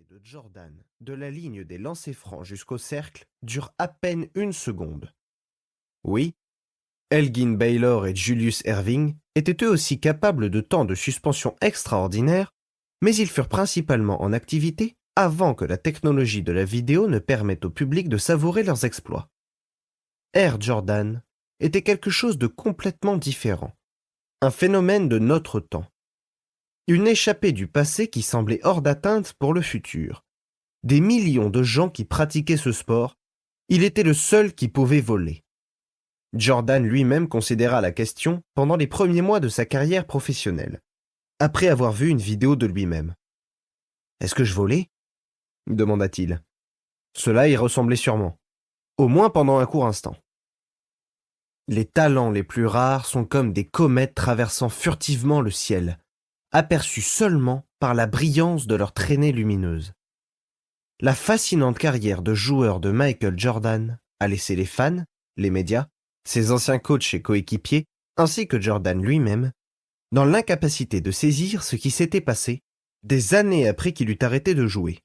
de Jordan de la ligne des lancers francs jusqu'au cercle dure à peine une seconde. Oui, Elgin Baylor et Julius Erving étaient eux aussi capables de temps de suspension extraordinaires, mais ils furent principalement en activité avant que la technologie de la vidéo ne permette au public de savourer leurs exploits. Air Jordan était quelque chose de complètement différent, un phénomène de notre temps. Une échappée du passé qui semblait hors d'atteinte pour le futur. Des millions de gens qui pratiquaient ce sport, il était le seul qui pouvait voler. Jordan lui-même considéra la question pendant les premiers mois de sa carrière professionnelle, après avoir vu une vidéo de lui-même. « Est-ce que je volais ?» demanda-t-il. Cela y ressemblait sûrement, au moins pendant un court instant. Les talents les plus rares sont comme des comètes traversant furtivement le ciel, aperçus seulement par la brillance de leur traînée lumineuse. La fascinante carrière de joueur de Michael Jordan a laissé les fans, les médias, ses anciens coachs et coéquipiers, ainsi que Jordan lui-même, dans l'incapacité de saisir ce qui s'était passé des années après qu'il eut arrêté de jouer.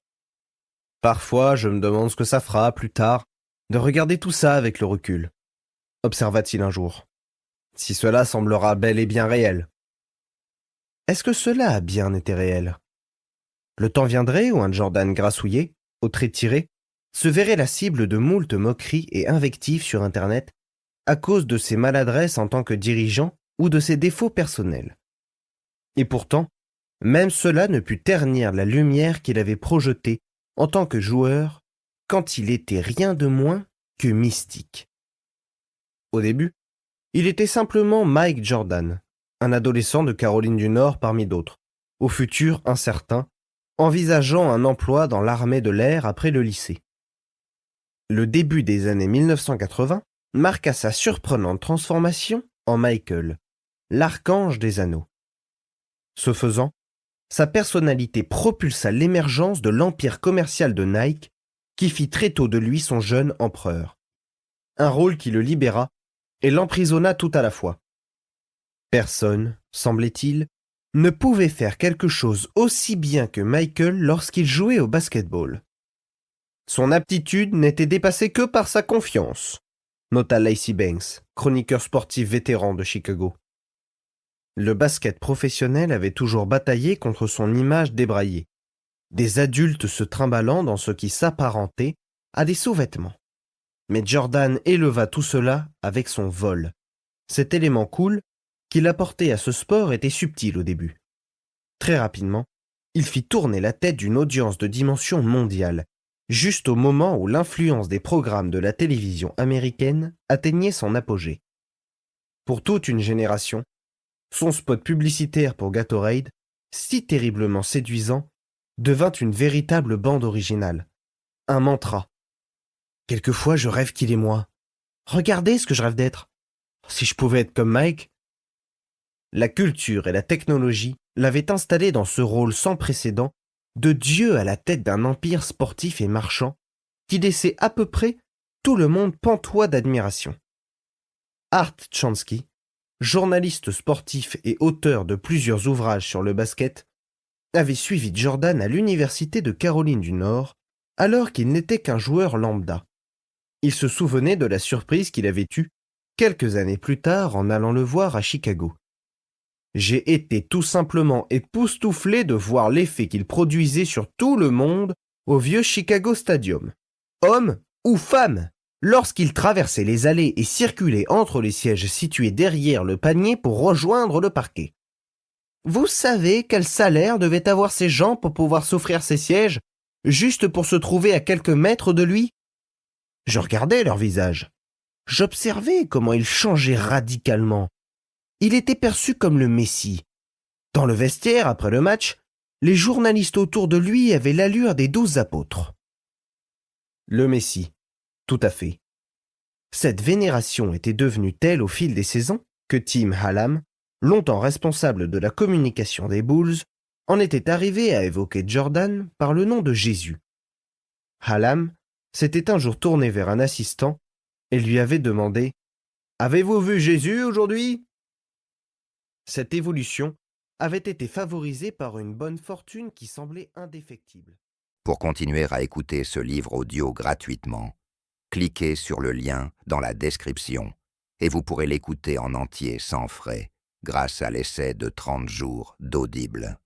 Parfois, je me demande ce que ça fera plus tard de regarder tout ça avec le recul, observa-t-il un jour. Si cela semblera bel et bien réel. Est-ce que cela a bien été réel? Le temps viendrait où un Jordan grassouillé, aux traits tirés, se verrait la cible de moult moqueries et invectives sur Internet à cause de ses maladresses en tant que dirigeant ou de ses défauts personnels. Et pourtant, même cela ne put ternir la lumière qu'il avait projetée en tant que joueur quand il était rien de moins que mystique. Au début, il était simplement Mike Jordan, un adolescent de Caroline du Nord parmi d'autres, au futur incertain, envisageant un emploi dans l'armée de l'air après le lycée. Le début des années 1980 marqua sa surprenante transformation en Michael, l'archange des anneaux. Ce faisant, sa personnalité propulsa l'émergence de l'empire commercial de Nike qui fit très tôt de lui son jeune empereur. Un rôle qui le libéra et l'emprisonna tout à la fois. Personne, semblait-il, ne pouvait faire quelque chose aussi bien que Michael lorsqu'il jouait au basket-ball. Son aptitude n'était dépassée que par sa confiance, nota Lacey Banks, chroniqueur sportif vétéran de Chicago. Le basket professionnel avait toujours bataillé contre son image débraillée, des adultes se trimballant dans ce qui s'apparentait à des sous-vêtements. Mais Jordan éleva tout cela avec son vol. Cet élément cool qu'il apportait à ce sport était subtil au début. Très rapidement, il fit tourner la tête d'une audience de dimension mondiale, juste au moment où l'influence des programmes de la télévision américaine atteignait son apogée. Pour toute une génération, son spot publicitaire pour Gatorade, si terriblement séduisant, devint une véritable bande originale, un mantra. Quelquefois, je rêve qu'il est moi. Regardez ce que je rêve d'être. Si je pouvais être comme Mike. La culture et la technologie l'avaient installé dans ce rôle sans précédent de dieu à la tête d'un empire sportif et marchand qui laissait à peu près tout le monde pantois d'admiration. Art Chansky, journaliste sportif et auteur de plusieurs ouvrages sur le basket, avait suivi Jordan à l'université de Caroline du Nord alors qu'il n'était qu'un joueur lambda. Il se souvenait de la surprise qu'il avait eue quelques années plus tard en allant le voir à Chicago. J'ai été tout simplement époustouflé de voir l'effet qu'il produisait sur tout le monde au vieux Chicago Stadium. Homme ou femme, lorsqu'il traversait les allées et circulait entre les sièges situés derrière le panier pour rejoindre le parquet. Vous savez quel salaire devaient avoir ces gens pour pouvoir s'offrir ces sièges, juste pour se trouver à quelques mètres de lui? Je regardais leur visage. J'observais comment ils changeaient radicalement. Il était perçu comme le Messie. Dans le vestiaire, après le match, les journalistes autour de lui avaient l'allure des 12 apôtres. Le Messie, tout à fait. Cette vénération était devenue telle au fil des saisons que Tim Hallam, longtemps responsable de la communication des Bulls, en était arrivé à évoquer Jordan par le nom de Jésus. Hallam s'était un jour tourné vers un assistant et lui avait demandé « Avez-vous vu Jésus aujourd'hui ?» Cette évolution avait été favorisée par une bonne fortune qui semblait indéfectible. Pour continuer à écouter ce livre audio gratuitement, cliquez sur le lien dans la description et vous pourrez l'écouter en entier sans frais grâce à l'essai de 30 jours d'Audible.